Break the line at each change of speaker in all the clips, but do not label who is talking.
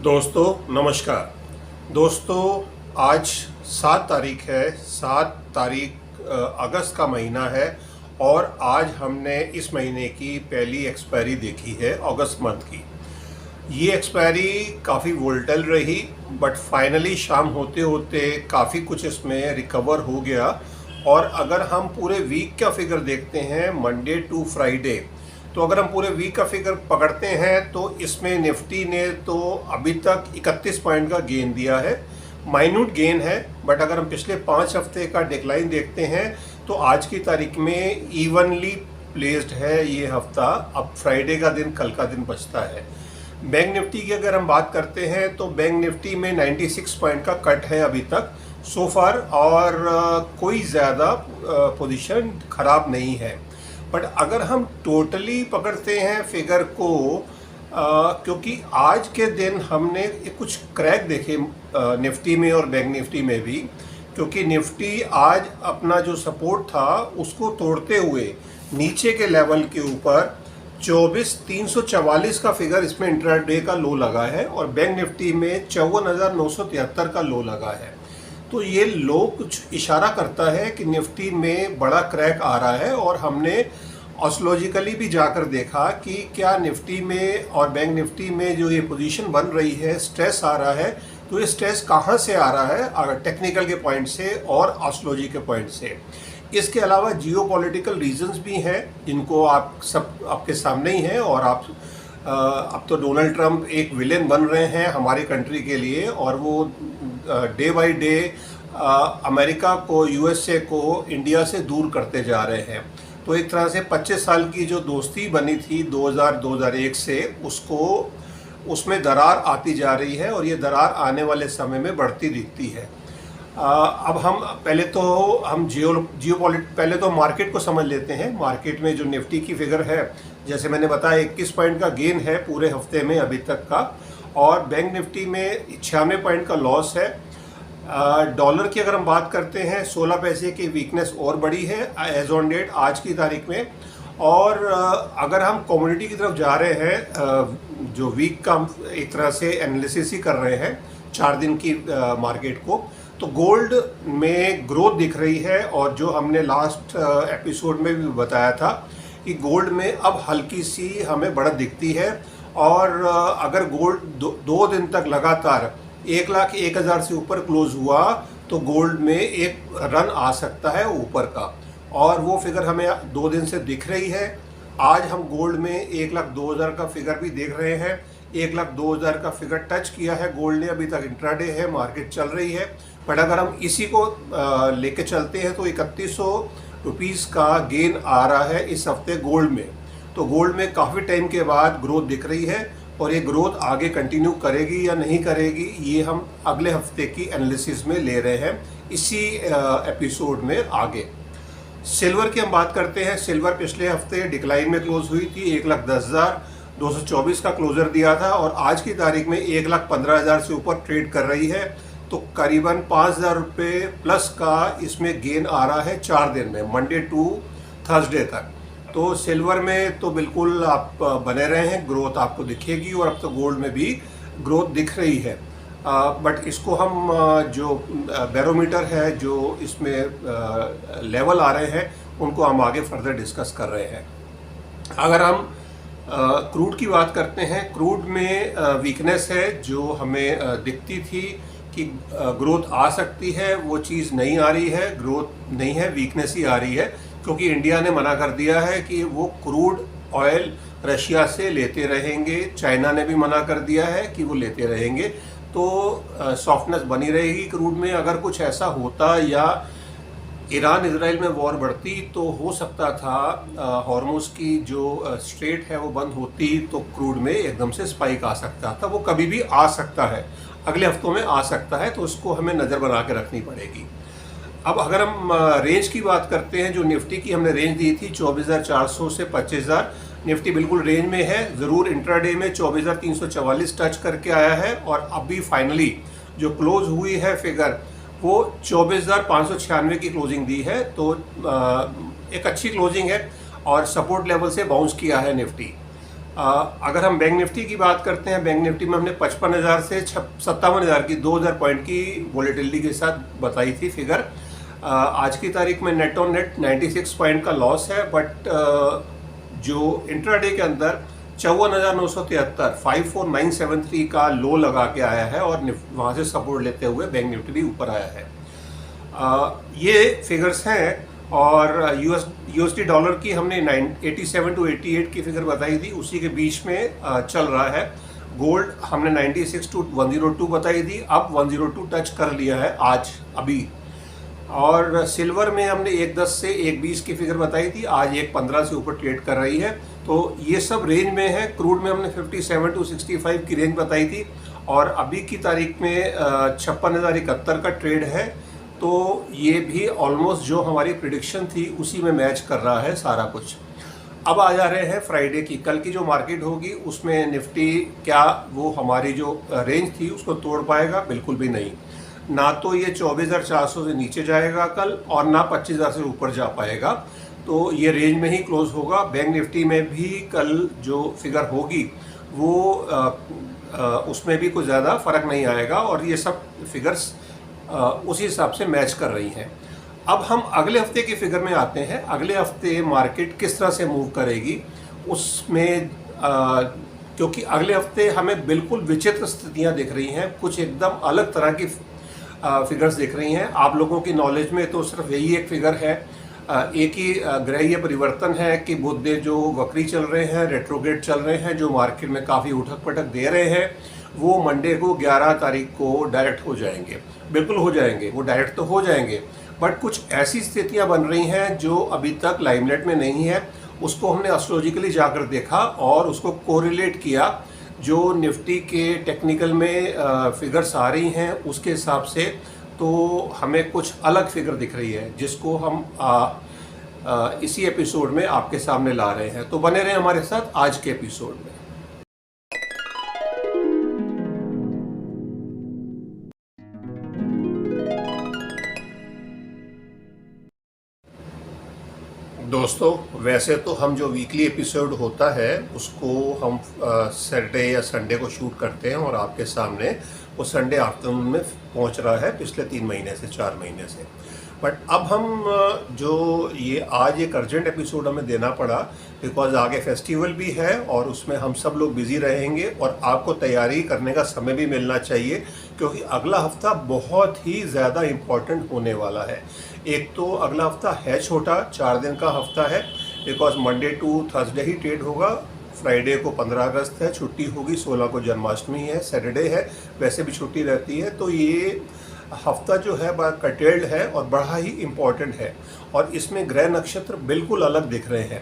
दोस्तों नमस्कार। दोस्तों आज 7 तारीख है। 7 तारीख अगस्त का महीना है और आज हमने इस महीने की पहली एक्सपायरी देखी है अगस्त मंथ की। ये एक्सपायरी काफ़ी वोलेटाइल रही बट फाइनली शाम होते होते काफ़ी कुछ इसमें रिकवर हो गया। और अगर हम पूरे वीक का फिगर देखते हैं मंडे टू फ्राइडे, तो अगर हम पूरे वीक का फिगर पकड़ते हैं तो इसमें निफ्टी ने तो अभी तक 31 पॉइंट का गेन दिया है। माइन्यूट गेन है बट अगर हम पिछले 5 हफ्ते का डिक्लाइन देखते हैं तो आज की तारीख में इवनली प्लेस्ड है ये हफ्ता। अब फ्राइडे का दिन कल का दिन बचता है। बैंक निफ्टी की अगर हम बात करते हैं तो बैंक निफ्टी में 96 पॉइंट का कट है अभी तक सो फार, और कोई ज़्यादा पोजीशन ख़राब नहीं है। बट अगर हम टोटली पकड़ते हैं फिगर को, क्योंकि आज के दिन हमने कुछ क्रैक देखे निफ्टी में और बैंक निफ्टी में भी, क्योंकि निफ्टी आज अपना जो सपोर्ट था उसको तोड़ते हुए नीचे के लेवल के ऊपर 24,344 का फिगर इसमें इंट्राडे का लो लगा है और बैंक निफ्टी में 54,973 का लो लगा है। तो ये लो कुछ इशारा करता है कि निफ्टी में बड़ा क्रैक आ रहा है। और हमने ऑस्ट्रोलॉजिकली भी जाकर देखा कि क्या निफ्टी में और बैंक निफ्टी में जो ये पोजीशन बन रही है, स्ट्रेस आ रहा है, तो ये स्ट्रेस कहाँ से आ रहा है, अगर टेक्निकल के पॉइंट से और ऑस्ट्रोलॉजी के पॉइंट से। इसके अलावा जियोपॉलिटिकल रीजंस भी हैं जिनको आप सब आपके सामने ही हैं। और अब तो डोनाल्ड ट्रंप एक विलेन बन रहे हैं हमारी कंट्री के लिए, और वो डे बाय डे अमेरिका को, यूएसए को इंडिया से दूर करते जा रहे हैं। तो एक तरह से 25 साल की जो दोस्ती बनी थी 2000-2001 से, उसमें दरार आती जा रही है और ये दरार आने वाले समय में बढ़ती दिखती है। अब हम पहले तो मार्केट को समझ लेते हैं। मार्केट में जो निफ्टी की फिगर है, जैसे मैंने बताया 21 पॉइंट का गेन है पूरे हफ्ते में अभी तक का, और बैंक निफ्टी में 96 पॉइंट का लॉस है। डॉलर की अगर हम बात करते हैं 16 पैसे की वीकनेस और बढ़ी है एज ऑन डेट आज की तारीख में। और अगर हम कमोडिटी की तरफ जा रहे हैं, जो वीक का एक तरह से एनालिसिस ही कर रहे हैं 4 दिन की मार्केट को, तो गोल्ड में ग्रोथ दिख रही है। और जो हमने लास्ट एपिसोड में भी बताया था कि गोल्ड में अब हल्की सी हमें बढ़त दिखती है। और अगर गोल्ड 2 दिन तक लगातार 1,01,000 से ऊपर क्लोज हुआ तो गोल्ड में एक रन आ सकता है ऊपर का, और वो फिगर हमें 2 दिन से दिख रही है। आज हम गोल्ड में 1,02,000 का फिगर भी देख रहे हैं। 1,02,000 का फिगर टच किया है गोल्ड ने, अभी तक इंट्राडे है, मार्केट चल रही है। बट अगर हम इसी को लेके चलते हैं तो 3,100 रुपीज़ का गेन आ रहा है इस हफ्ते गोल्ड में। तो गोल्ड में काफ़ी टाइम के बाद ग्रोथ दिख रही है, और ये ग्रोथ आगे कंटिन्यू करेगी या नहीं करेगी ये हम अगले हफ्ते की एनालिसिस में ले रहे हैं इसी एपिसोड में आगे। सिल्वर की हम बात करते हैं। सिल्वर पिछले हफ्ते डिक्लाइन में क्लोज हुई थी, 1,10,224 का क्लोजर दिया था और आज की तारीख में 1,15,000 से ऊपर ट्रेड कर रही है। तो करीबन 5,000 रुपये प्लस का इसमें गेन आ रहा है 4 दिन में, मंडे टू थर्सडे तक। तो सिल्वर में तो बिल्कुल आप बने रहे हैं, ग्रोथ आपको दिखेगी, और अब तो गोल्ड में भी ग्रोथ दिख रही है। बट इसको हम जो बैरोमीटर है, जो इसमें लेवल आ रहे हैं, उनको हम आगे फर्दर डिस्कस कर रहे हैं। अगर हम क्रूड की बात करते हैं, क्रूड में वीकनेस है जो हमें दिखती थी कि ग्रोथ आ सकती है, वो चीज़ नहीं आ रही है। ग्रोथ नहीं है, वीकनेस ही आ रही है, क्योंकि इंडिया ने मना कर दिया है कि वो क्रूड ऑयल रशिया से लेते रहेंगे। चाइना ने भी मना कर दिया है कि वो लेते रहेंगे। तो सॉफ्टनेस बनी रहेगी क्रूड में। अगर कुछ ऐसा होता या ईरान इजराइल में वॉर बढ़ती तो हो सकता था हॉर्मुज की जो स्ट्रेट है वो बंद होती, तो क्रूड में एकदम से स्पाइक आ सकता था। वो कभी भी आ सकता है, अगले हफ्तों में आ सकता है, तो उसको हमें नज़र बना के रखनी पड़ेगी। अब अगर हम रेंज की बात करते हैं, जो निफ्टी की हमने रेंज दी थी 24,400 से 25,000, निफ्टी बिल्कुल रेंज में है। ज़रूर इंट्राडे में 24,344 टच करके आया है, और अभी फाइनली जो क्लोज हुई है फिगर वो 24,596 की क्लोजिंग दी है। तो एक अच्छी क्लोजिंग है और सपोर्ट लेवल से बाउंस किया है निफ्टी। अगर हम बैंक निफ्टी की बात करते हैं, बैंक निफ्टी में हमने 55,000 से 57,000 की 2,000 पॉइंट की वॉलेटिलिटी के साथ बताई थी फिगर। आज की तारीख में नेट ऑन नेट 96 पॉइंट का लॉस है, बट जो इंट्राडे के अंदर 54,973 54973 का लो लगा के आया है और वहाँ से सपोर्ट लेते हुए बैंक निफ्टी भी ऊपर आया है। ये फिगर्स हैं। और यूएसडी डॉलर की हमने 87 टू 88 की फिगर बताई थी, उसी के बीच में चल रहा है। गोल्ड हमने 96 टू 102 बताई थी, अब 102 टच कर लिया है आज अभी। और सिल्वर में हमने 1.10 से 1.20 की फिगर बताई थी, आज 1.15 से ऊपर ट्रेड कर रही है। तो ये सब रेंज में है। क्रूड में हमने 57 टू 65 की रेंज बताई थी और अभी की तारीख में 56,071 का ट्रेड है। तो ये भी ऑलमोस्ट जो हमारी प्रिडिक्शन थी उसी में मैच कर रहा है सारा कुछ। अब आ जा रहे हैं फ्राइडे की। कल की जो मार्केट होगी उसमें निफ्टी क्या वो हमारी जो रेंज थी उसको तोड़ पाएगा? बिल्कुल भी नहीं। ना तो ये 24,400 से नीचे जाएगा कल और ना 25,000 से ऊपर जा पाएगा। तो ये रेंज में ही क्लोज होगा। बैंक निफ्टी में भी कल जो फिगर होगी वो उसमें भी कुछ ज़्यादा फर्क नहीं आएगा और ये सब फिगर्स उसी हिसाब से मैच कर रही हैं। अब हम अगले हफ्ते की फिगर में आते हैं। अगले हफ्ते मार्केट किस तरह से मूव करेगी उसमें, क्योंकि अगले हफ्ते हमें बिल्कुल विचित्र स्थितियां दिख रही हैं, कुछ एकदम अलग तरह की फिगर्स दिख रही हैं। आप लोगों की नॉलेज में तो सिर्फ यही एक फिगर है, एक ही ग्रहीय परिवर्तन है कि बुध जो वक्री चल रहे हैं, रेट्रोग्रेड चल रहे हैं, जो मार्केट में काफ़ी उठक पटक दे रहे हैं, वो मंडे को 11 तारीख को डायरेक्ट हो जाएंगे। बिल्कुल हो जाएंगे, वो डायरेक्ट तो हो जाएंगे, बट कुछ ऐसी स्थितियां बन रही हैं जो अभी तक लाइमलाइट में नहीं है। उसको हमने एस्ट्रोलॉजिकली जाकर देखा और उसको कोरिलेट किया। जो निफ्टी के टेक्निकल में फिगर्स आ रही हैं उसके हिसाब से तो हमें कुछ अलग फिगर दिख रही है, जिसको हम इसी एपिसोड में आपके सामने ला रहे हैं। तो बने रहें हमारे साथ आज के एपिसोड में। दोस्तों, वैसे तो हम जो वीकली एपिसोड होता है उसको हम सैटरडे या संडे को शूट करते हैं और आपके सामने वो संडे आफ्टरनून में पहुंच रहा है पिछले 3 महीने से 4 महीने से। बट अब हम जो ये आज एक अर्जेंट एपिसोड हमें देना पड़ा बिकॉज आगे फेस्टिवल भी है और उसमें हम सब लोग बिजी रहेंगे और आपको तैयारी करने का समय भी मिलना चाहिए, क्योंकि अगला हफ्ता बहुत ही ज़्यादा इम्पोर्टेंट होने वाला है। एक तो अगला हफ्ता है छोटा, 4 दिन का हफ्ता है, बिकॉज मंडे टू थर्सडे ही ट्रेड होगा। फ्राइडे को 15 अगस्त है, छुट्टी होगी। 16 को जन्माष्टमी है, सैटरडे है, वैसे भी छुट्टी रहती है। तो ये हफ्ता जो है बड़ा कटेल्ड है और बड़ा ही इम्पोर्टेंट है और इसमें ग्रह नक्षत्र बिल्कुल अलग दिख रहे हैं।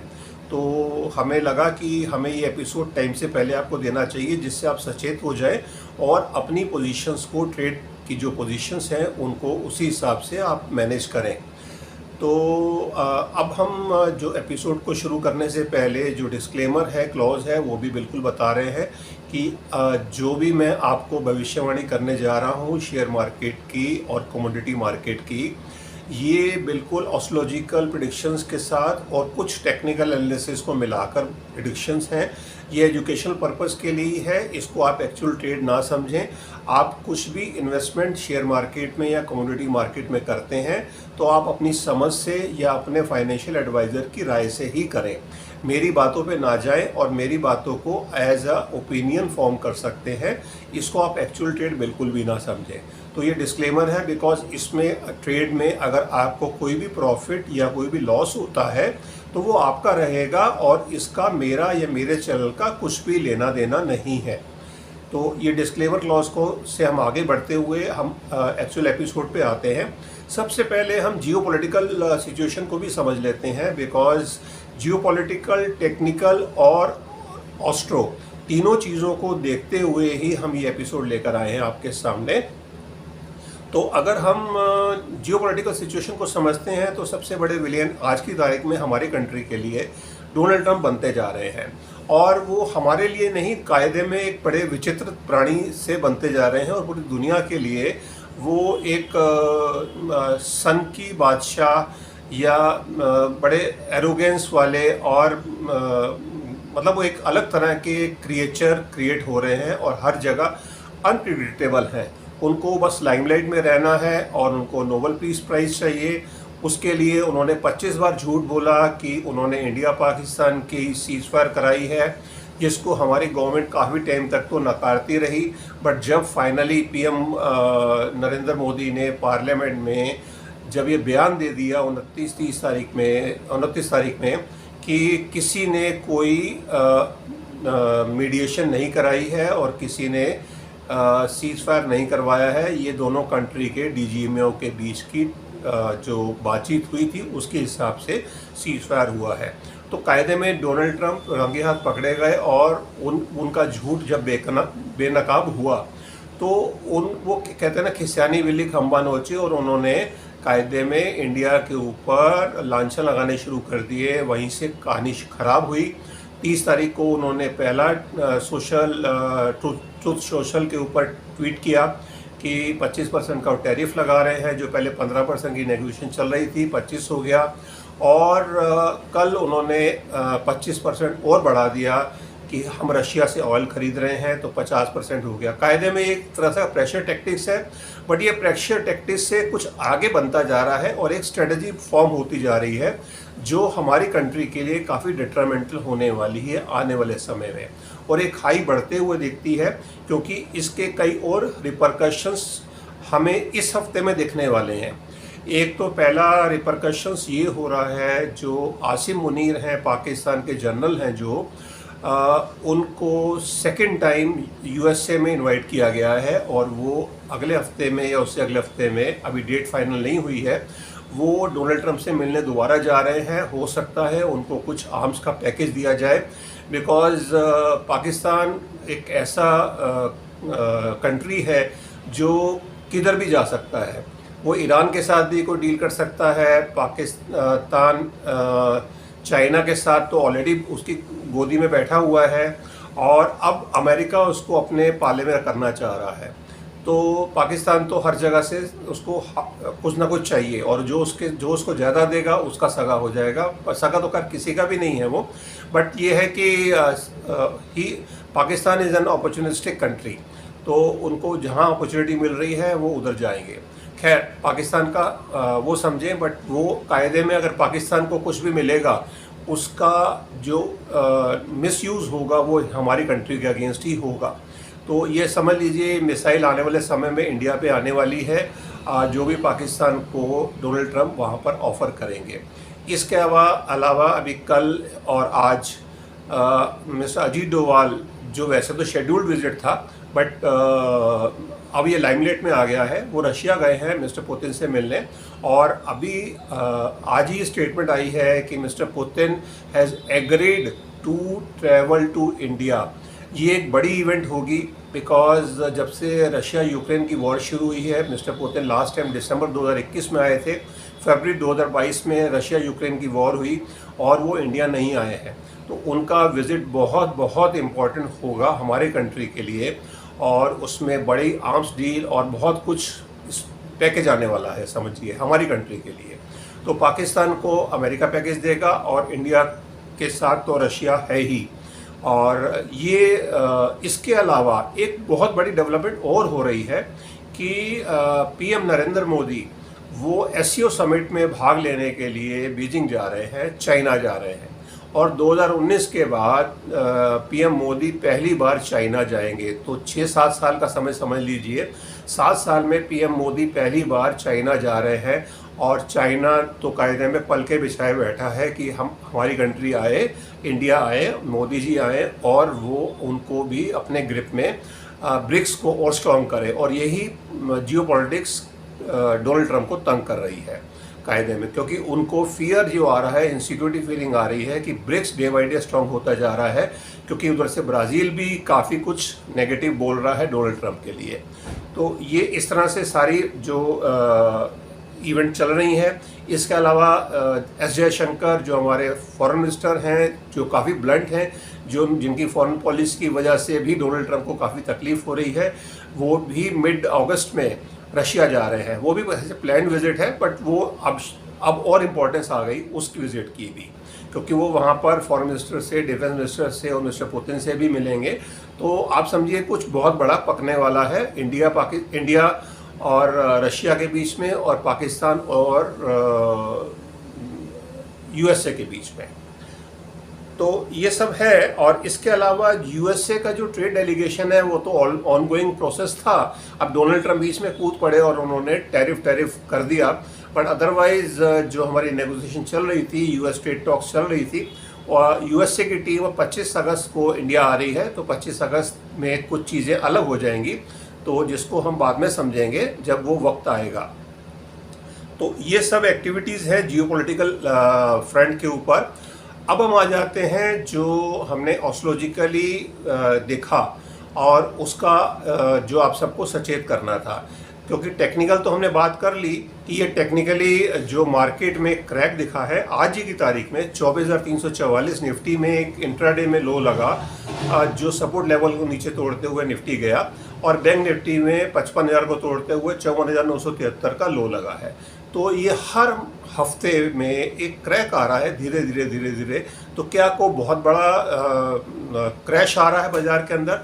तो हमें लगा कि हमें ये एपिसोड टाइम से पहले आपको देना चाहिए, जिससे आप सचेत हो जाएं और अपनी पोजीशंस को, ट्रेड की जो पोजीशंस हैं उनको उसी हिसाब से आप मैनेज करें। तो अब हम जो एपिसोड को शुरू करने से पहले जो डिस्क्लेमर है, क्लॉज है, वो भी बिल्कुल बता रहे हैं कि जो भी मैं आपको भविष्यवाणी करने जा रहा हूँ शेयर मार्केट की और कमोडिटी मार्केट की, ये बिल्कुल एस्ट्रोलॉजिकल प्रेडिक्शंस के साथ और कुछ टेक्निकल एनालिसिस को मिलाकर प्रेडिक्शंस हैं। ये एजुकेशनल पर्पस के लिए है, इसको आप एक्चुअल ट्रेड ना समझें। आप कुछ भी इन्वेस्टमेंट शेयर मार्केट में या कमोडिटी मार्केट में करते हैं तो आप अपनी समझ से या अपने फाइनेंशियल एडवाइज़र की राय से ही करें। मेरी बातों पे ना जाएं और मेरी बातों को एज अ ओपिनियन फॉर्म कर सकते हैं। इसको आप एक्चुअल ट्रेड बिल्कुल भी ना समझें। तो ये डिस्क्लेमर है, बिकॉज इसमें ट्रेड में अगर आपको कोई भी प्रॉफिट या कोई भी लॉस होता है तो वो आपका रहेगा और इसका मेरा या मेरे चैनल का कुछ भी लेना देना नहीं है। तो ये डिस्क्लेमर क्लॉज को से हम आगे बढ़ते हुए हम एक्चुअल एपिसोड पे आते हैं। सबसे पहले हम जियोपॉलिटिकल सिचुएशन को भी समझ लेते हैं, बिकॉज जियोपॉलिटिकल, टेक्निकल और ऑस्ट्रो तीनों चीज़ों को देखते हुए ही हम ये एपिसोड लेकर आए हैं आपके सामने। तो अगर हम जियोपॉलिटिकल सिचुएशन को समझते हैं तो सबसे बड़े विलेन आज की तारीख में हमारी कंट्री के लिए डोनाल्ड ट्रंप बनते जा रहे हैं और वो हमारे लिए नहीं, कायदे में एक बड़े विचित्र प्राणी से बनते जा रहे हैं और पूरी दुनिया के लिए वो एक सन की बादशाह या बड़े एरोगेंस वाले और मतलब वो एक अलग तरह के क्रिएचर क्रिएट हो रहे हैं और हर जगह अनप्रिडिक्टेबल हैं। उनको बस लाइमलाइट में रहना है और उनको नोबेल पीस प्राइज़ चाहिए। उसके लिए उन्होंने 25 बार झूठ बोला कि उन्होंने इंडिया पाकिस्तान की सीज़फायर कराई है, जिसको हमारी गवर्नमेंट काफ़ी टाइम तक तो नकारती रही। बट जब फाइनली पीएम नरेंद्र मोदी ने पार्लियामेंट में जब ये बयान दे दिया 29 तारीख में कि किसी ने कोई मीडिएशन नहीं कराई है और किसी ने सीज़फायर नहीं करवाया है, ये दोनों कंट्री के डीजीएमओ के बीच की जो बातचीत हुई थी उसके हिसाब से सीज़फायर हुआ है। तो कायदे में डोनाल्ड ट्रंप रंगे हाथ पकड़े गए और उनका झूठ जब बेनकाब हुआ तो वो कहते हैं ना, खिसियानी बिल्ली खंबा नोची, और उन्होंने कायदे में इंडिया के ऊपर लांछन लगाने शुरू कर दिए। वहीं से कहानी खराब हुई। 30 तारीख को उन्होंने पहला ट्रूथ सोशल के ऊपर ट्वीट किया कि 25% का टैरिफ लगा रहे हैं, जो पहले 15% की नेगोशिएशन चल रही थी 25 हो गया, और कल उन्होंने 25% और बढ़ा दिया कि हम रशिया से ऑयल खरीद रहे हैं, तो 50% हो गया। कायदे में एक तरह से प्रेशर टैक्टिक्स है, बट ये प्रेशर टैक्टिक्स से कुछ आगे बनता जा रहा है और एक स्ट्रेटजी फॉर्म होती जा रही है जो हमारी कंट्री के लिए काफ़ी डिटरमेंटल होने वाली है आने वाले समय में, और एक हाई बढ़ते हुए दिखती है, क्योंकि इसके कई और रिपरकशंस हमें इस हफ्ते में दिखने वाले हैं। एक तो पहला रिपरकशंस ये हो रहा है, जो आसिम मुनीर हैं, पाकिस्तान के जनरल हैं, जो उनको सेकंड टाइम यूएसए में इनवाइट किया गया है, और वो अगले हफ्ते में या उससे अगले हफ्ते में, अभी डेट फाइनल नहीं हुई है, वो डोनाल्ड ट्रंप से मिलने दोबारा जा रहे हैं। हो सकता है उनको कुछ आर्म्स का पैकेज दिया जाए, बिकॉज़ पाकिस्तान एक ऐसा कंट्री है जो किधर भी जा सकता है। वो ईरान के साथ भी कोई डील कर सकता है। पाकिस्तान चाइना के साथ तो ऑलरेडी उसकी गोदी में बैठा हुआ है, और अब अमेरिका उसको अपने पाले में करना चाह रहा है। तो पाकिस्तान तो हर जगह से उसको कुछ ना कुछ चाहिए, और जो उसको ज़्यादा देगा उसका सगा हो जाएगा। सगा तो कर किसी का भी नहीं है वो, बट ये है कि Pakistan is an opportunistic country, तो उनको जहाँ अपॉर्चुनिटी मिल रही है वो उधर जाएंगे। खैर, पाकिस्तान का वो समझें, बट वो कायदे में अगर पाकिस्तान को कुछ भी मिलेगा, उसका जो मिसयूज़ होगा वो हमारी कंट्री के अगेंस्ट ही होगा। तो ये समझ लीजिए, मिसाइल आने वाले समय में इंडिया पे आने वाली है, जो भी पाकिस्तान को डोनाल्ड ट्रंप वहाँ पर ऑफ़र करेंगे। इसके अलावा अभी कल और आज मिस्टर अजीत डोवाल, जो वैसे तो शेड्यूल्ड विजिट था, बट अब ये लाइमलाइट में आ गया है, वो रशिया गए हैं मिस्टर पुतिन से मिलने, और अभी आज ही स्टेटमेंट आई है कि mister Putin has agreed to travel to India. ये एक बड़ी इवेंट होगी, बिकॉज़ जब से रशिया यूक्रेन की वॉर शुरू हुई है, मिस्टर पुतिन लास्ट टाइम दिसंबर 2021 में आए थे, फरवरी 2022 में रशिया यूक्रेन की वॉर हुई और वो इंडिया नहीं आए हैं। तो उनका विज़िट बहुत बहुत इम्पॉर्टेंट होगा हमारे कंट्री के लिए, और उसमें बड़ी आर्म्स डील और बहुत कुछ पैकेज आने वाला है, समझिए, हमारी कंट्री के लिए। तो पाकिस्तान को अमेरिका पैकेज देगा, और इंडिया के साथ तो रशिया है ही। और ये इसके अलावा एक बहुत बड़ी डेवलपमेंट और हो रही है कि पीएम नरेंद्र मोदी वो एससीओ समिट में भाग लेने के लिए बीजिंग जा रहे हैं, चाइना जा रहे हैं, और 2019 के बाद पीएम मोदी पहली बार चाइना जाएंगे। तो 6-7 साल का समय समझ लीजिए, 7 साल में पीएम मोदी पहली बार चाइना जा रहे हैं, और चाइना तो कायदे में पलके बिछाए बैठा है कि हमारी कंट्री आए, इंडिया आए, मोदी जी आए, और वो उनको भी अपने ग्रिप में ब्रिक्स को और स्ट्रॉन्ग करे। और यही जियोपॉलिटिक्स डोनाल्ड ट्रंप को तंग कर रही है कायदे में, क्योंकि उनको फियर जो आ रहा है, इनसिक्योरिटी फीलिंग आ रही है कि BRICS day by day strong होता जा रहा है, क्योंकि उधर से ब्राज़ील भी काफ़ी कुछ नेगेटिव बोल रहा है डोनाल्ड ट्रंप के लिए। तो ये इस तरह से सारी जो इवेंट चल रही हैं। इसके अलावा एस जयशंकर जो हमारे फॉरेन मिनिस्टर हैं, जो काफ़ी ब्लंट हैं, जिनकी फॉरेन पॉलिसी की वजह से भी डोनाल्ड ट्रंप को काफ़ी तकलीफ हो रही है, वो भी मिड अगस्त में रशिया जा रहे हैं। वो भी वैसे प्लान विजिट है, बट वो अब और इम्पोर्टेंस आ गई उस विजिट की भी, क्योंकि वो वहाँ पर फॉरेन मिनिस्टर से, डिफेंस मिनिस्टर से और मिस्टर पुतिन से भी मिलेंगे। तो आप समझिए कुछ बहुत बड़ा पकने वाला है इंडिया और रशिया के बीच में, और पाकिस्तान और यूएसए के बीच में। तो ये सब है। और इसके अलावा यूएसए का जो ट्रेड डेलीगेशन है वो तो ऑनगोइंग प्रोसेस था। अब डोनाल्ड ट्रंप बीच में कूद पड़े और उन्होंने टैरिफ कर दिया। बट अदरवाइज जो हमारी नेगोशिएशन चल रही थी, यूएस ट्रेड टॉक्स चल रही थी, और यूएसए की टीम 25 अगस्त को इंडिया आ रही है। तो 25 अगस्त में कुछ चीज़ें अलग हो जाएंगी, तो जिसको हम बाद में समझेंगे जब वो वक्त आएगा। तो ये सब एक्टिविटीज़ हैं जियोपॉलिटिकल फ्रंट के ऊपर। अब हम आ जाते हैं जो हमने ऑस्ट्रोलॉजिकली देखा और उसका जो आप सबको सचेत करना था, क्योंकि टेक्निकल तो हमने बात कर ली कि ये टेक्निकली जो मार्केट में क्रैक दिखा है आज ही की तारीख में 24,344 निफ्टी में एक इंट्राडे में लो लगा, जो सपोर्ट लेवल को नीचे तोड़ते हुए निफ्टी गया, और बैंक निफ्टी में 55,000 को तोड़ते हुए 54,973 का लो लगा है। तो ये हर हफ्ते में एक क्रैक आ रहा है धीरे धीरे। तो क्या को बहुत बड़ा क्रैश आ रहा है बाजार के अंदर?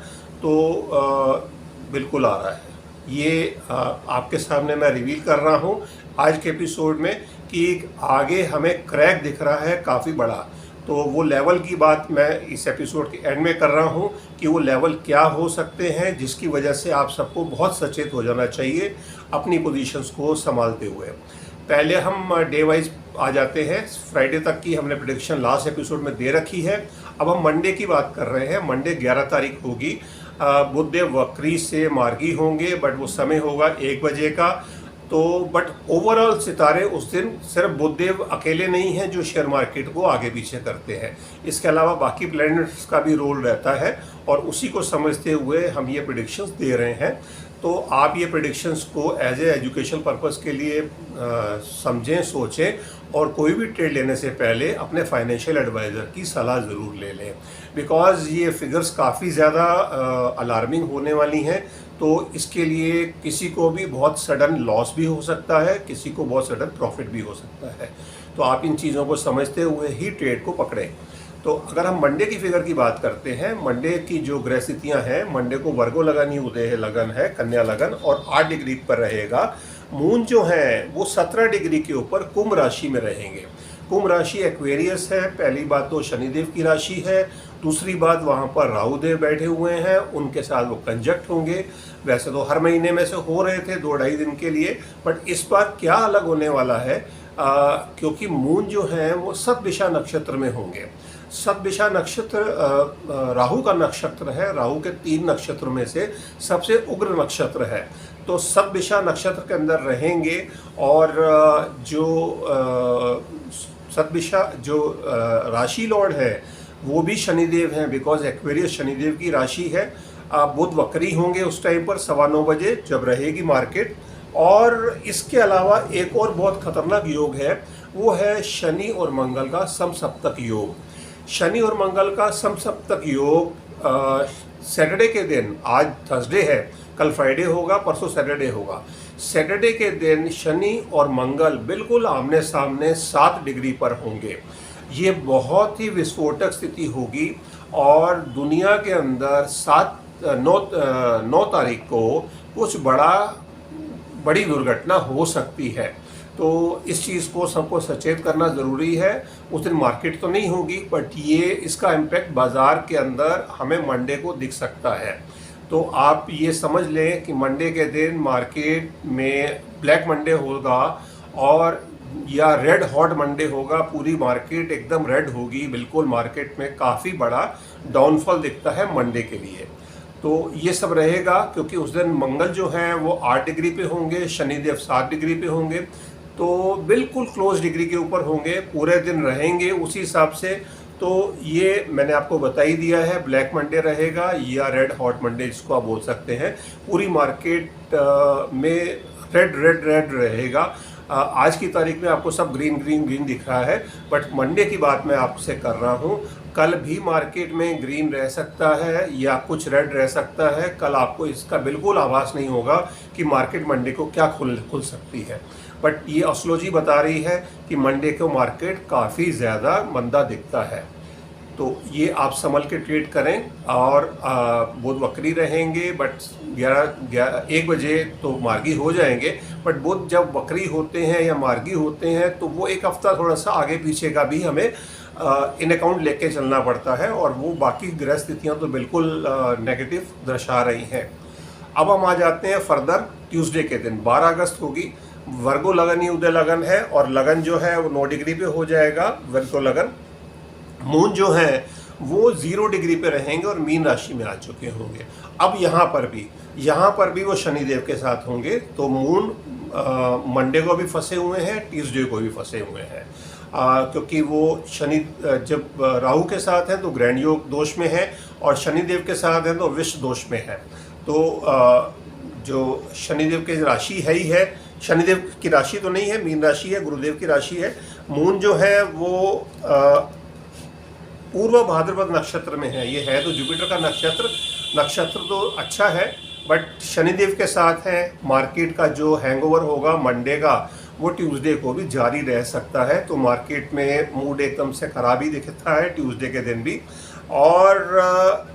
तो बिल्कुल आ रहा है। ये आपके सामने मैं रिवील कर रहा हूँ आज के एपिसोड में कि आगे हमें क्रैक दिख रहा है काफ़ी बड़ा। तो वो लेवल की बात मैं इस एपिसोड के एंड में कर रहा हूँ कि वो लेवल क्या हो सकते हैं, जिसकी वजह से आप सबको बहुत सचेत हो जाना चाहिए अपनी पोजीशंस को संभालते हुए। पहले हम डे वाइज आ जाते हैं। फ्राइडे तक की हमने प्रेडिक्शन लास्ट एपिसोड में दे रखी है। अब हम मंडे की बात कर रहे हैं। मंडे 11 तारीख होगी। बुधदेव वक्री से मार्गी होंगे, बट वो समय होगा 1 बजे का। तो बट ओवरऑल सितारे उस दिन सिर्फ बुधदेव अकेले नहीं हैं जो शेयर मार्केट को आगे पीछे करते हैं, इसके अलावा बाकी प्लैनेट्स का भी रोल रहता है, और उसी को समझते हुए हम ये प्रेडिक्शंस दे रहे हैं। तो आप ये प्रेडिक्शंस को एज ए एजुकेशन पर्पस के लिए समझें, सोचें, और कोई भी ट्रेड लेने से पहले अपने फाइनेंशियल एडवाइज़र की सलाह ज़रूर ले लें, बिकॉज़ ये फिगर्स काफ़ी ज़्यादा अलार्मिंग होने वाली हैं। तो इसके लिए किसी को भी बहुत सडन लॉस भी हो सकता है, किसी को बहुत सडन प्रॉफिट भी हो सकता है। तो आप इन चीज़ों को समझते हुए ही ट्रेड को पकड़ें। तो अगर हम मंडे की फिगर की बात करते हैं, मंडे की जो ग्रह स्थितियाँ हैं, मंडे को वर्गो लगन ही उदय लगन है, कन्या लगन, और 8 डिग्री पर रहेगा। मून जो है वो 17 डिग्री के ऊपर कुंभ राशि में रहेंगे। कुंभ राशि एक्वेरियस है। पहली बात तो शनिदेव की राशि है, दूसरी बात वहाँ पर राहु देव बैठे हुए हैं, उनके साथ वो कंजक्ट होंगे। वैसे तो हर महीने में से हो रहे थे 2-2.5 दिन के लिए, बट इस बार क्या अलग होने वाला है, क्योंकि मून जो है वो सतभिषा नक्षत्र में होंगे। सतभिषा नक्षत्र राहु का नक्षत्र है, राहु के 3 नक्षत्रों में से सबसे उग्र नक्षत्र है। तो सतभिषा नक्षत्र के अंदर रहेंगे, और जो सतभिषा जो राशि लॉर्ड है वो भी शनिदेव हैं, बिकॉज एक्वेरियस शनिदेव की राशि है। बुध वक्री होंगे उस टाइम पर 9:15 बजे जब रहेगी मार्केट। और इसके अलावा एक और बहुत खतरनाक योग है, वो है शनि और मंगल का समसप्तक योग। शनि और मंगल का समसप्तक योग सैटरडे के दिन, आज थर्सडे है, कल फ्राइडे होगा, परसों सैटरडे होगा। सैटरडे के दिन शनि और मंगल बिल्कुल आमने सामने 7 डिग्री पर होंगे। ये बहुत ही विस्फोटक स्थिति होगी, और दुनिया के अंदर 9 तारीख को कुछ बड़ी दुर्घटना हो सकती है। तो इस चीज़ को सबको सचेत करना ज़रूरी है। उस दिन मार्केट तो नहीं होगी, बट इसका इम्पैक्ट बाज़ार के अंदर हमें मंडे को दिख सकता है। तो आप ये समझ लें कि मंडे के दिन मार्केट में ब्लैक मंडे होगा, और या रेड हॉट मंडे होगा। पूरी मार्केट एकदम रेड होगी, बिल्कुल मार्केट में काफ़ी बड़ा डाउनफॉल दिखता है मंडे के लिए। तो ये सब रहेगा, क्योंकि उस दिन मंगल जो हैं वो 8 डिग्री पे होंगे, शनिदेव 7 डिग्री पे होंगे, तो बिल्कुल क्लोज डिग्री के ऊपर होंगे, पूरे दिन रहेंगे उसी हिसाब से। तो ये मैंने आपको बता ही दिया है, ब्लैक मंडे रहेगा या रेड हॉट मंडे जिसको आप बोल सकते हैं। पूरी मार्केट में रेड रहेगा। आज की तारीख में आपको सब ग्रीन दिख रहा है, बट मंडे की बात मैं आपसे कर रहा हूँ। कल भी मार्केट में ग्रीन रह सकता है या कुछ रेड रह सकता है। कल आपको इसका बिल्कुल आभास नहीं होगा कि मार्केट मंडे को क्या खुल सकती है। बट ये एस्ट्रोलॉजी बता रही है कि मंडे को मार्केट काफ़ी ज़्यादा मंदा दिखता है। तो ये आप संभल के ट्रेड करें और बुध वक्री रहेंगे, बट 1 बजे तो मार्गी हो जाएंगे। बट बुध जब वक्री होते हैं या मार्गी होते हैं तो वो एक हफ्ता थोड़ा सा आगे पीछे का भी हमें इन अकाउंट लेके चलना पड़ता है, और वो बाकी ग्रह स्थितियाँ तो बिल्कुल नेगेटिव दर्शा रही हैं। अब हम आ जाते हैं फर्दर ट्यूसडे के दिन 12 अगस्त होगी। वर्गो लगन ही उदय लगन है, और लगन जो है वो 9 डिग्री पे हो जाएगा वर्गो लगन। मून जो है वो 0 डिग्री पे रहेंगे और मीन राशि में आ चुके होंगे। अब यहाँ पर भी वो शनिदेव के साथ होंगे। तो मून मंडे को भी फंसे हुए हैं, ट्यूसडे को भी फंसे हुए हैं, क्योंकि वो शनि जब राहु के साथ हैं तो ग्रैंड योग दोष में है, और शनिदेव के साथ हैं तो विश्व दोष में है। तो जो शनिदेव की राशि है ही है, शनिदेव की राशि तो नहीं है, मीन राशि है, गुरुदेव की राशि है। मून जो है वो पूर्व भाद्रपद नक्षत्र में है। ये है तो जुपिटर का नक्षत्र तो अच्छा है, बट शनिदेव के साथ है। मार्केट का जो हैंगओवर होगा मंडे का वो ट्यूसडे को भी जारी रह सकता है। तो मार्केट में मूड एकदम से खराब ही दिखता है ट्यूसडे के दिन भी। और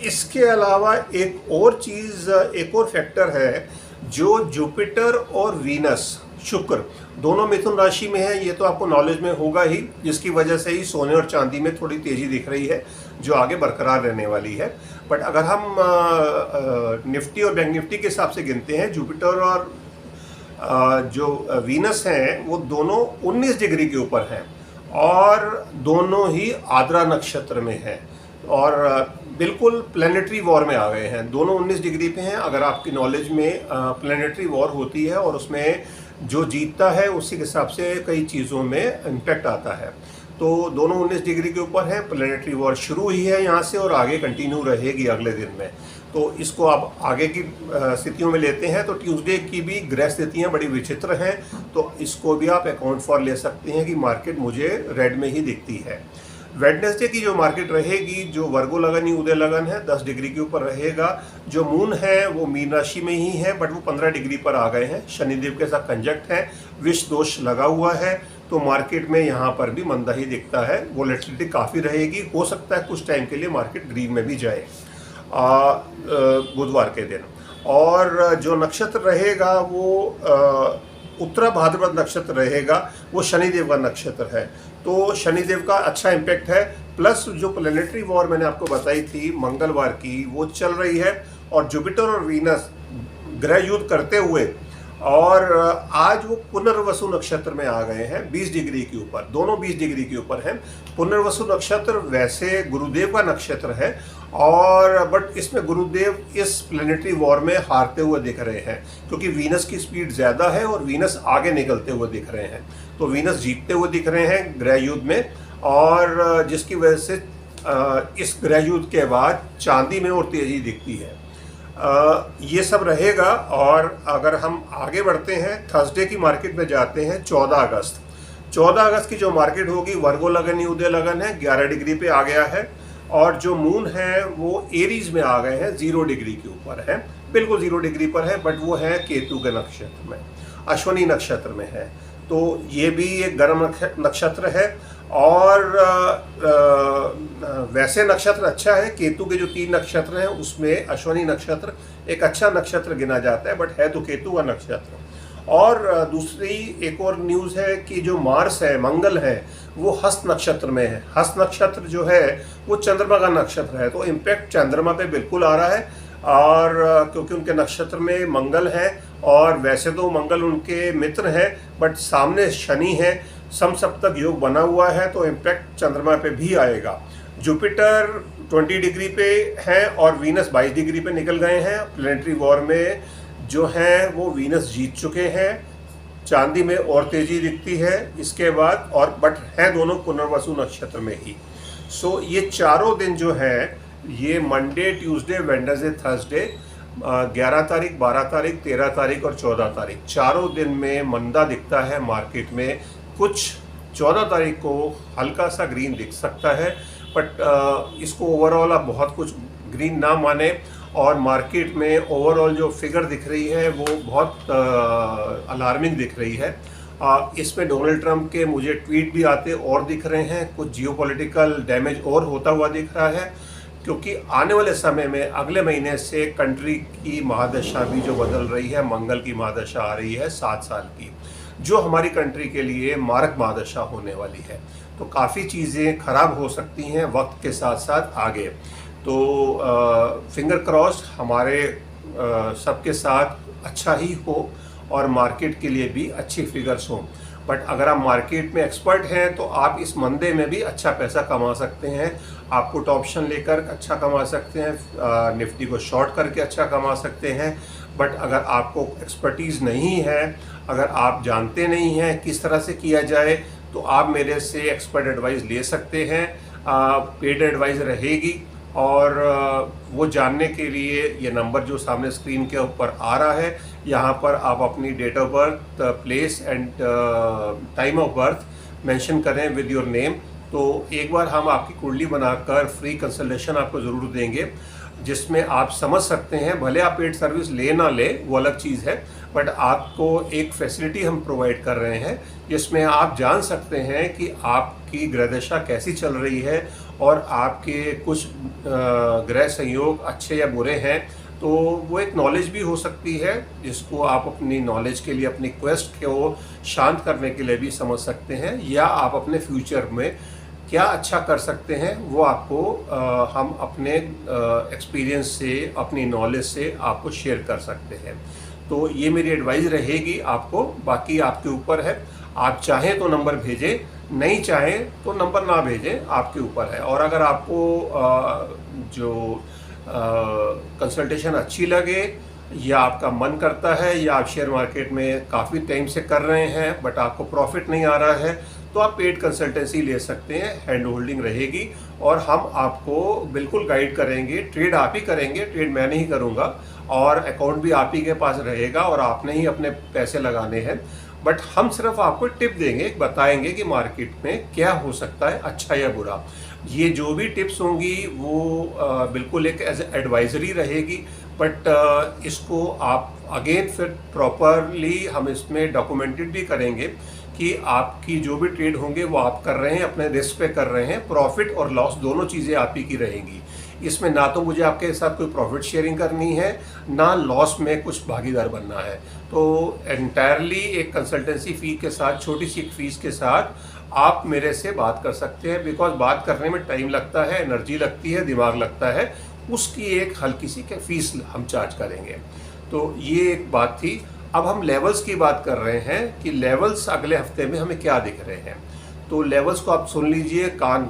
इसके अलावा एक और फैक्टर है, जो जुपिटर और वीनस शुक्र दोनों मिथुन राशि में है। ये तो आपको नॉलेज में होगा ही, जिसकी वजह से ही सोने और चांदी में थोड़ी तेज़ी दिख रही है, जो आगे बरकरार रहने वाली है। बट अगर हम निफ्टी और बैंक निफ्टी के हिसाब से गिनते हैं, जुपिटर और जो वीनस हैं वो दोनों 19 डिग्री के ऊपर हैं, और दोनों ही आद्रा नक्षत्र में हैं, और बिल्कुल प्लैनेटरी वॉर में आ गए हैं। दोनों 19 डिग्री पे हैं। अगर आपकी नॉलेज में प्लैनेटरी वॉर होती है और उसमें जो जीतता है उसी के हिसाब से कई चीज़ों में इम्पैक्ट आता है। तो दोनों 19 डिग्री के ऊपर हैं। प्लैनेटरी वॉर शुरू ही है यहाँ से और आगे कंटिन्यू रहेगी अगले दिन में। तो इसको आप आगे की स्थितियों में लेते हैं तो ट्यूसडे की भी ग्रह स्थितियाँ बड़ी विचित्र हैं। तो इसको भी आप अकाउंट फॉर ले सकते हैं कि मार्केट मुझे रेड में ही दिखती है। वेडनेसडे की जो मार्केट रहेगी, जो वर्गो लगन ही उदय लगन है, 10 डिग्री के ऊपर रहेगा। जो मून है वो मीन राशि में ही है, बट वो 15 डिग्री पर आ गए हैं। शनिदेव के साथ कंजक्ट है, विष दोष लगा हुआ है। तो मार्केट में यहाँ पर भी मंदा ही दिखता है। वोलेटिलिटी काफ़ी रहेगी, हो सकता है कुछ टाइम के लिए मार्केट ग्रीन में भी जाए बुधवार के दिन। और जो नक्षत्र रहेगा वो उत्तरा भाद्रपद नक्षत्र रहेगा, वो शनिदेव का नक्षत्र है। तो शनिदेव का अच्छा इम्पैक्ट है। प्लस जो प्लैनेटरी वॉर मैंने आपको बताई थी मंगलवार की, वो चल रही है। और जुपिटर और वीनस ग्रह युद्ध करते हुए, और आज वो पुनर्वसु नक्षत्र में आ गए हैं 20 डिग्री के ऊपर। दोनों 20 डिग्री के ऊपर हैं। पुनर्वसु नक्षत्र वैसे गुरुदेव का नक्षत्र है, और बट इसमें गुरुदेव इस प्लैनेटरी वॉर में हारते हुए दिख रहे हैं, क्योंकि वीनस की स्पीड ज़्यादा है और वीनस आगे निकलते हुए दिख रहे हैं। तो वीनस जीतते हुए दिख रहे हैं ग्रह युद्ध में, और जिसकी वजह से इस ग्रह युद्ध के बाद चांदी में और तेज़ी दिखती है। ये सब रहेगा। और अगर हम आगे बढ़ते हैं, थर्सडे की मार्केट में जाते हैं 14 अगस्त की जो मार्केट होगी, वर्गो लगन ही उदय लगन है, 11 डिग्री पे आ गया है। और जो मून है वो एरीज में आ गए हैं, 0 डिग्री के ऊपर है, बिल्कुल 0 डिग्री पर है, बट वो है केतु के नक्षत्र में, अश्वनी नक्षत्र में है। तो ये भी एक गर्म नक्षत्र है। और वैसे नक्षत्र अच्छा है। केतु के जो 3 नक्षत्र हैं उसमें अश्वनी नक्षत्र एक अच्छा नक्षत्र गिना जाता है, बट है तो केतु का नक्षत्र। और दूसरी एक और न्यूज़ है कि जो मार्स है, मंगल है, वो हस्त नक्षत्र में है। हस्त नक्षत्र जो है वो चंद्रमा का नक्षत्र है, तो इम्पैक्ट चंद्रमा पे बिल्कुल आ रहा है। और क्योंकि उनके नक्षत्र में मंगल है, और वैसे तो मंगल उनके मित्र है, बट सामने शनि है, समसप्तक योग बना हुआ है, तो इम्पैक्ट चंद्रमा पे भी आएगा। जुपिटर 20 डिग्री पे है और वीनस 22 डिग्री पे निकल गए हैं। प्लैनेटरी वॉर में जो है वो वीनस जीत चुके हैं। चांदी में और तेजी दिखती है इसके बाद, और बट हैं दोनों पुनर्वसु नक्षत्र में ही। सो ये चारों दिन जो है, ये मंडे, ट्यूसडे, वेडनेसडे, थर्सडे, 11 तारीख, 12 तारीख, 13 तारीख और 14 तारीख, चारों दिन में मंदा दिखता है मार्केट में। कुछ 14 तारीख को हल्का सा ग्रीन दिख सकता है, बट इसको ओवरऑल आप बहुत कुछ ग्रीन ना माने। और मार्केट में ओवरऑल जो फिगर दिख रही है वो बहुत अलार्मिंग दिख रही है। इसमें डोनाल्ड ट्रंप के मुझे ट्वीट भी आते और दिख रहे हैं, कुछ जियोपॉलिटिकल डैमेज और होता हुआ दिख रहा है, क्योंकि आने वाले समय में अगले महीने से कंट्री की महादशा भी जो बदल रही है, मंगल की महादशा आ रही है 7 साल की, जो हमारी कंट्री के लिए मारक महादशा होने वाली है। तो काफ़ी चीज़ें खराब हो सकती हैं वक्त के साथ साथ आगे। तो फिंगर क्रॉस हमारे सबके साथ अच्छा ही हो और मार्केट के लिए भी अच्छी फिगर्स हों। बट अगर आप मार्केट में एक्सपर्ट हैं तो आप इस मंदे में भी अच्छा पैसा कमा सकते हैं। आप पुट ऑप्शन लेकर अच्छा कमा सकते हैं, निफ्टी को शॉर्ट करके अच्छा कमा सकते हैं। बट अगर आपको एक्सपर्टीज़ नहीं है, अगर आप जानते नहीं हैं किस तरह से किया जाए, तो आप मेरे से एक्सपर्ट एडवाइस ले सकते हैं। पेड एडवाइस रहेगी और वो जानने के लिए ये नंबर जो सामने स्क्रीन के ऊपर आ रहा है, यहाँ पर आप अपनी date of birth, place and time of birth mention करें विद योर नेम। तो एक बार हम आपकी कुंडली बनाकर फ्री कंसल्टेशन आपको ज़रूर देंगे, जिसमें आप समझ सकते हैं। भले आप पेड सर्विस ले ना ले वो अलग चीज़ है, बट आपको एक फैसिलिटी हम प्रोवाइड कर रहे हैं जिसमें आप जान सकते हैं कि आपकी ग्रह दशा कैसी चल रही है और आपके कुछ ग्रह संयोग अच्छे या बुरे हैं। तो वो एक नॉलेज भी हो सकती है जिसको आप अपनी नॉलेज के लिए, अपनी क्वेस्ट को शांत करने के लिए भी समझ सकते हैं, या आप अपने फ्यूचर में क्या अच्छा कर सकते हैं वो आपको हम अपने एक्सपीरियंस से, अपनी नॉलेज से आपको शेयर कर सकते हैं। तो ये मेरी एडवाइस रहेगी आपको, बाकी आपके ऊपर है। आप चाहें तो नंबर भेजें, नहीं चाहें तो नंबर ना भेजें, आपके ऊपर है। और अगर आपको जो कंसल्टेशन अच्छी लगे या आपका मन करता है, या आप शेयर मार्केट में काफ़ी टाइम से कर रहे हैं बट आपको प्रॉफिट नहीं आ रहा है, तो आप पेड कंसल्टेंसी ले सकते हैं। हैंड होल्डिंग रहेगी और हम आपको बिल्कुल गाइड करेंगे। ट्रेड आप ही करेंगे, ट्रेड मैं नहीं करूँगा, और अकाउंट भी आप ही के पास रहेगा और आपने ही अपने पैसे लगाने हैं। बट हम सिर्फ आपको टिप देंगे, बताएंगे कि मार्केट में क्या हो सकता है, अच्छा या बुरा। ये जो भी टिप्स होंगी वो बिल्कुल एक एज एडवाइजरी रहेगी, बट इसको आप अगेन फिर प्रॉपरली हम इसमें डॉक्यूमेंटेड भी करेंगे कि आपकी जो भी ट्रेड होंगे वो आप कर रहे हैं, अपने रिस्क पे कर रहे हैं। प्रॉफिट और लॉस दोनों चीज़ें आप ही की रहेंगी। इसमें ना तो मुझे आपके साथ कोई प्रॉफिट शेयरिंग करनी है, ना लॉस में कुछ भागीदार बनना है। तो एंटायरली एक कंसल्टेंसी फ़ी के साथ, छोटी सी एक फ़ीस के साथ आप मेरे से बात कर सकते हैं। बिकॉज बात करने में टाइम लगता है, एनर्जी लगती है, दिमाग लगता है, उसकी एक हल्की सी फीस हम चार्ज करेंगे। तो ये एक बात थी। अब हम लेवल्स की बात कर रहे हैं कि लेवल्स अगले हफ्ते में हमें क्या दिख रहे हैं। तो लेवल्स को आप सुन लीजिए, कान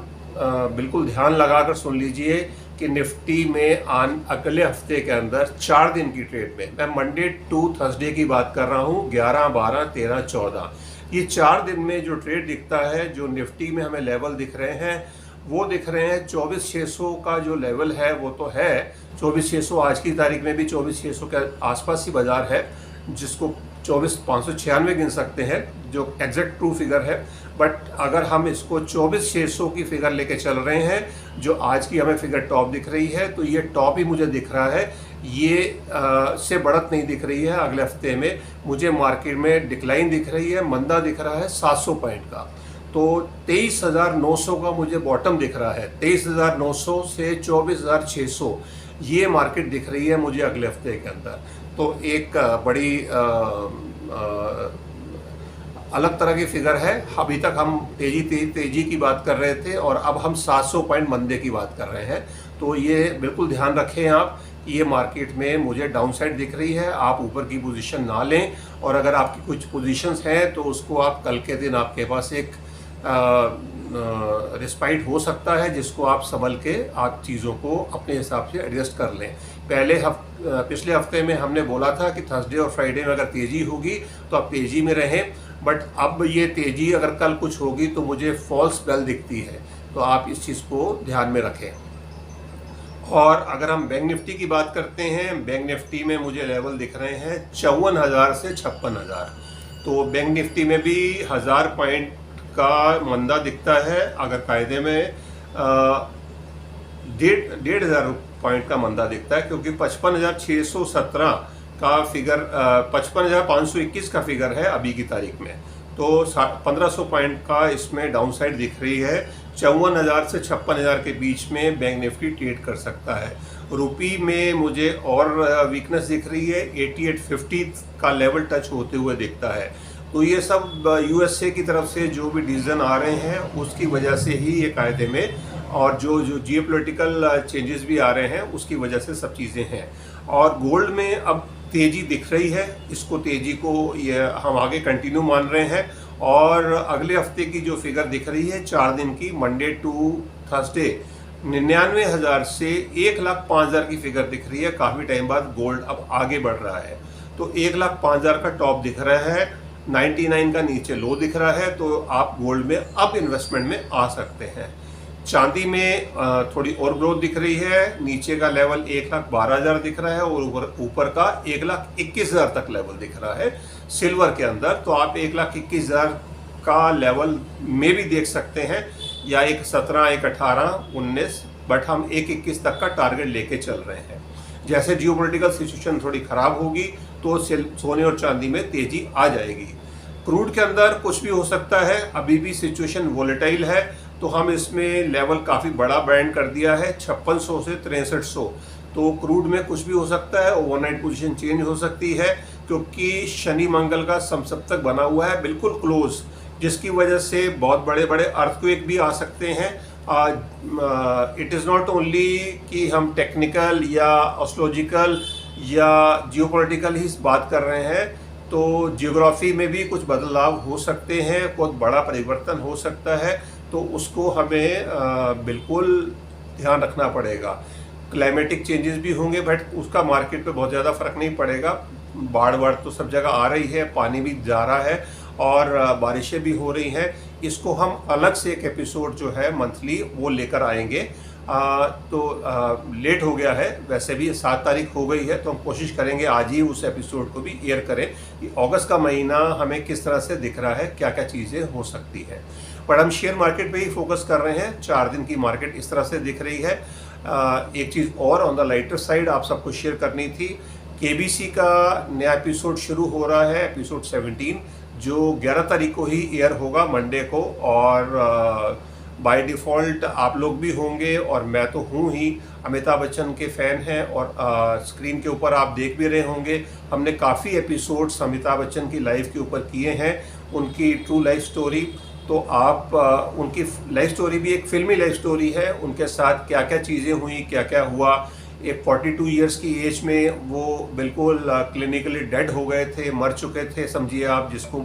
बिल्कुल ध्यान लगाकर सुन लीजिए कि निफ्टी में अगले हफ्ते के अंदर 4 दिन की ट्रेड में, मैं मंडे टू थर्सडे की बात कर रहा हूँ, 11, 12, 13, 14, ये 4 दिन में जो ट्रेड दिखता है, जो निफ्टी में हमें लेवल दिख रहे हैं वो दिख रहे हैं 24,600 का जो लेवल है वो तो है 24,600। आज की तारीख में भी 24,600 के आसपास ही बाजार है, जिसको 24,596 गिन सकते हैं, जो एग्जैक्ट ट्रू फिगर है। बट अगर हम इसको 24,600 की फिगर लेके चल रहे हैं, जो आज की हमें फिगर टॉप दिख रही है, तो ये टॉप ही मुझे दिख रहा है। ये से बढ़त नहीं दिख रही है। अगले हफ्ते में मुझे मार्केट में डिक्लाइन दिख रही है, मंदा दिख रहा है 700 पॉइंट का। तो 23,900 का मुझे बॉटम दिख रहा है। 23,900 से 24,600 ये मार्केट दिख रही है मुझे अगले हफ्ते के अंदर। तो एक बड़ी अलग तरह की फिगर है। अभी तक हम तेजी की बात कर रहे थे और अब हम 700 पॉइंट मंदे की बात कर रहे हैं। तो ये बिल्कुल ध्यान रखें आप कि ये मार्केट में मुझे डाउन साइड दिख रही है। आप ऊपर की पोजीशन ना लें, और अगर आपकी कुछ पोजीशंस हैं तो उसको आप कल के दिन, आपके पास एक रिस्पाइट हो सकता है, जिसको आप संभल के आप चीज़ों को अपने हिसाब से एडजस्ट कर लें। पिछले हफ्ते में हमने बोला था कि थर्सडे और फ्राइडे में अगर तेज़ी होगी तो आप तेज़ी में रहें, बट अब ये तेज़ी अगर कल कुछ होगी तो मुझे फॉल्स बेल दिखती है। तो आप इस चीज़ को ध्यान में रखें। और अगर हम बैंक निफ्टी की बात करते हैं, बैंक निफ्टी में मुझे लेवल दिख रहे हैं 54,000 से 56,000। तो बैंक निफ्टी में भी 1000 पॉइंट का मंदा दिखता है। अगर कायदे में 1,500 पॉइंट का मंदा दिखता है, क्योंकि 55,617 का फिगर 55,521 का फिगर है अभी की तारीख में। तो 1500 पॉइंट का इसमें डाउनसाइड दिख रही है। 54,000 से 56,000 के बीच में बैंक निफ्टी ट्रेड कर सकता है। रुपी में मुझे और वीकनेस दिख रही है, 8850 का लेवल टच होते हुए दिखता है। तो ये सब यूएसए की तरफ से जो भी डिसीजन आ रहे हैं उसकी वजह से ही ये कायदे में, और जो जियोपॉलिटिकल चेंजेस भी आ रहे हैं उसकी वजह से सब चीज़ें हैं। और गोल्ड में अब तेज़ी दिख रही है, इसको तेज़ी को ये हम आगे कंटिन्यू मान रहे हैं। और अगले हफ्ते की जो फिगर दिख रही है 4 दिन की, मंडे टू थर्सडे, 99,000 से 1,05,000 की फिगर दिख रही है। काफ़ी टाइम बाद गोल्ड अब आगे बढ़ रहा है। तो 1,05,000 का टॉप दिख रहा है, 99 का नीचे लो दिख रहा है। तो आप गोल्ड में अब इन्वेस्टमेंट में आ सकते हैं। चांदी में थोड़ी और ग्रोथ दिख रही है, नीचे का लेवल 1,12,000 दिख रहा है और ऊपर का 1,21,000 तक लेवल दिख रहा है सिल्वर के अंदर। तो आप 1,21,000 का लेवल में भी देख सकते हैं, या 1,17, 1,18, 19, बट हम 1,21 तक का टारगेट लेके चल रहे हैं। जैसे जियोपॉलिटिकल सिचुएशन थोड़ी खराब होगी तो सोने और चांदी में तेजी आ जाएगी। क्रूड के अंदर कुछ भी हो सकता है, अभी भी सिचुएशन वोलेटाइल है। तो हम इसमें लेवल काफ़ी बड़ा बैंड कर दिया है, 5600 से 6300। तो क्रूड में कुछ भी हो सकता है, ओवरनाइट पोजीशन चेंज हो सकती है, क्योंकि शनि मंगल का समसप्तक बना हुआ है बिल्कुल क्लोज, जिसकी वजह से बहुत बड़े बड़े अर्थक्वेक भी आ सकते हैं। इट इज़ नॉट ओनली कि हम टेक्निकल या एस्ट्रोलॉजिकल या जियोपॉलिटिकल ही बात कर रहे हैं, तो जियोग्राफी में भी कुछ बदलाव हो सकते हैं, बहुत बड़ा परिवर्तन हो सकता है। तो उसको हमें बिल्कुल ध्यान रखना पड़ेगा। क्लाइमेटिक चेंजेस भी होंगे, बट उसका मार्केट पे बहुत ज़्यादा फर्क नहीं पड़ेगा। बाढ़ तो सब जगह आ रही है, पानी भी जा रहा है और बारिशें भी हो रही हैं। इसको हम अलग से एक एपिसोड जो है मंथली वो लेकर आएंगे। लेट हो गया है, वैसे भी 7 तारीख हो गई है, तो हम कोशिश करेंगे आज ही उस एपिसोड को भी एयर करें कि अगस्त का महीना हमें किस तरह से दिख रहा है, क्या क्या चीज़ें हो सकती है। पर हम शेयर मार्केट पे ही फोकस कर रहे हैं। 4 दिन की मार्केट इस तरह से दिख रही है। एक चीज़ और ऑन द लाइटर साइड आप सबको शेयर करनी थी, केबीसी का नया एपिसोड शुरू हो रहा है, एपिसोड 17, जो 11 तारीख को ही एयर होगा, मंडे को। और बाय डिफ़ॉल्ट आप लोग भी होंगे, और मैं तो हूँ ही, अमिताभ बच्चन के फ़ैन हैं। और स्क्रीन के ऊपर आप देख भी रहे होंगे, हमने काफ़ी एपिसोड्स अमिताभ बच्चन की लाइफ के ऊपर किए हैं, उनकी ट्रू लाइफ स्टोरी। तो आप उनकी लाइफ स्टोरी भी एक फिल्मी लाइफ स्टोरी है, उनके साथ क्या क्या चीज़ें हुई, क्या क्या हुआ। एक 42 इयर्स की एज में वो बिल्कुल क्लिनिकली डेड हो गए थे, मर चुके थे, समझिए आप, जिसको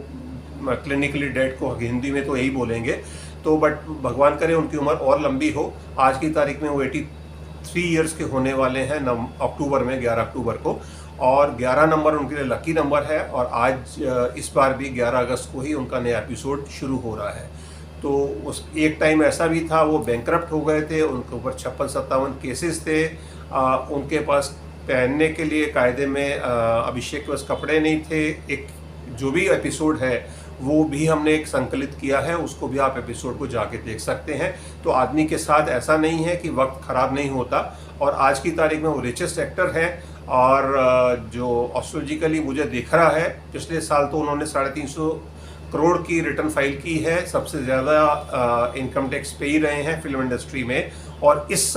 क्लिनिकली डेड को हिंदी में तो यही बोलेंगे। तो बट भगवान करे उनकी उम्र और लंबी हो। आज की तारीख में वो 83 इयर्स के होने वाले हैं अक्टूबर में, 11 अक्टूबर को। और 11 नंबर उनके लिए लकी नंबर है। और आज इस बार भी 11 अगस्त को ही उनका नया एपिसोड शुरू हो रहा है। तो उस एक टाइम ऐसा भी था, वो बैंकरप्ट हो गए थे, उनके ऊपर 56-57 केसेस थे। उनके पास पहनने के लिए कायदे में अभिषेक के पास कपड़े नहीं थे। एक जो भी एपिसोड है वो भी हमने एक संकलित किया है, उसको भी आप एपिसोड को जाके देख सकते हैं। तो आदमी के साथ ऐसा नहीं है कि वक्त ख़राब नहीं होता। और आज की तारीख में वो रिचेस्ट एक्टर हैं। और जो एस्ट्रोलॉजिकली मुझे दिख रहा है, पिछले साल तो उन्होंने 350 करोड़ की रिटर्न फाइल की है, सबसे ज़्यादा इनकम टैक्स पे ही रहे हैं फिल्म इंडस्ट्री में। और इस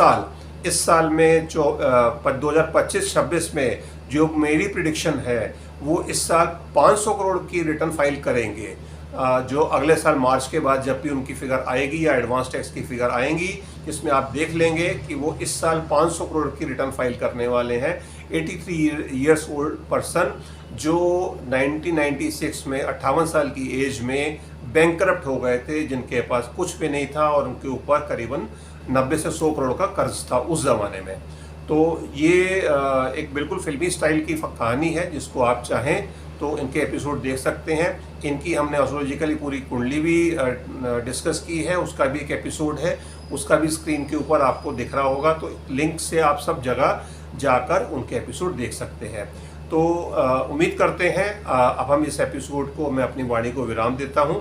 साल में जो 2025-26 में जो मेरी प्रिडिक्शन है, वो इस साल 500 करोड़ की रिटर्न फाइल करेंगे। जो अगले साल मार्च के बाद जब भी उनकी फिगर आएगी या एडवांस टैक्स की फिगर आएंगी, जिसमें आप देख लेंगे कि वो इस साल 500 करोड़ की रिटर्न फाइल करने वाले हैं। 83 इयर्स ओल्ड पर्सन जो 1996 में 58 साल की एज में बैंकरप्ट हो गए थे, जिनके पास कुछ भी नहीं था और उनके ऊपर करीबन 90 से 100 करोड़ का कर्ज था उस ज़माने में। तो ये एक बिल्कुल फिल्मी स्टाइल की कहानी है, जिसको आप चाहें तो इनके एपिसोड देख सकते हैं। इनकी हमने एस्ट्रोलॉजिकली पूरी कुंडली भी डिस्कस की है, उसका भी एक एपिसोड है, उसका भी स्क्रीन के ऊपर आपको दिख रहा होगा। तो लिंक से आप सब जगह जाकर उनके एपिसोड देख सकते हैं। तो उम्मीद करते हैं अब हम इस एपिसोड को मैं अपनी वाणी को विराम देता हूं।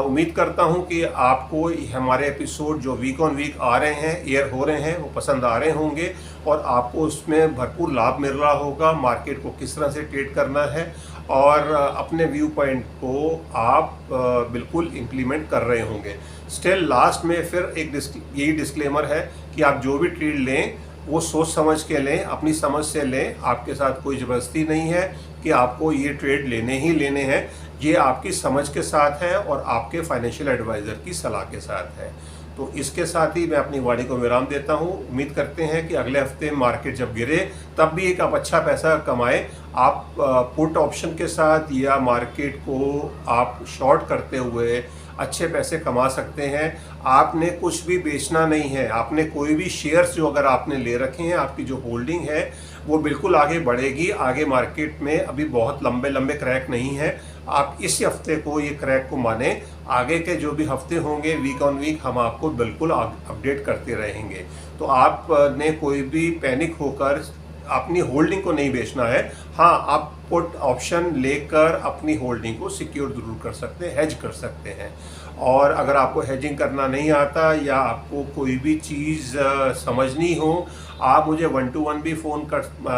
उम्मीद करता हूं कि आपको हमारे एपिसोड जो वीक ऑन वीक आ रहे हैं, एयर हो रहे हैं, वो पसंद आ रहे होंगे और आपको उसमें भरपूर लाभ मिल रहा होगा। मार्केट को किस तरह से ट्रेड करना है और अपने व्यू पॉइंट को आप बिल्कुल इम्प्लीमेंट कर रहे होंगे। स्टिल लास्ट में फिर एक यही डिस्क्लेमर है कि आप जो भी ट्रेड लें वो सोच समझ के लें, अपनी समझ से लें। आपके साथ कोई ज़बरदस्ती नहीं है कि आपको ये ट्रेड लेने ही लेने हैं। ये आपकी समझ के साथ है और आपके फाइनेंशियल एडवाइज़र की सलाह के साथ है। तो इसके साथ ही मैं अपनी वाणी को विराम देता हूँ। उम्मीद करते हैं कि अगले हफ्ते मार्केट जब गिरे तब भी एक आप अच्छा पैसा कमाएं। आप पुट ऑप्शन के साथ या मार्केट को आप शॉर्ट करते हुए अच्छे पैसे कमा सकते हैं। आपने कुछ भी बेचना नहीं है। आपने कोई भी शेयर्स जो अगर आपने ले रखे हैं, आपकी जो होल्डिंग है वो बिल्कुल आगे बढ़ेगी। आगे मार्केट में अभी बहुत लंबे लंबे क्रैक नहीं है। आप इस हफ्ते को ये क्रैक को माने। आगे के जो भी हफ्ते होंगे वीक ऑन वीक हम आपको बिल्कुल अपडेट करते रहेंगे। तो आपने कोई भी पैनिक होकर अपनी होल्डिंग को नहीं बेचना है। हाँ, आप पुट ऑप्शन लेकर अपनी होल्डिंग को सिक्योर जरूर कर सकते हैं, हेज कर सकते हैं। और अगर आपको हेजिंग करना नहीं आता या आपको कोई भी चीज़ समझनी हो, आप मुझे 1-to-1 भी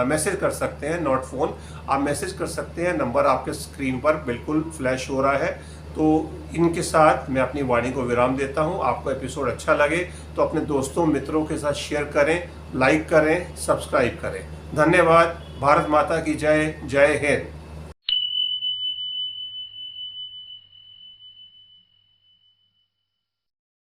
मैसेज कर सकते हैं, नॉट फ़ोन। आप मैसेज कर सकते हैं, नंबर आपके स्क्रीन पर बिल्कुल फ्लैश हो रहा है। तो इनके साथ मैं अपनी वाणी को विराम देता हूं। आपको एपिसोड अच्छा लगे तो अपने दोस्तों मित्रों के साथ शेयर करें, लाइक करें, सब्सक्राइब करें। धन्यवाद। भारत माता की जय। जय हिंद।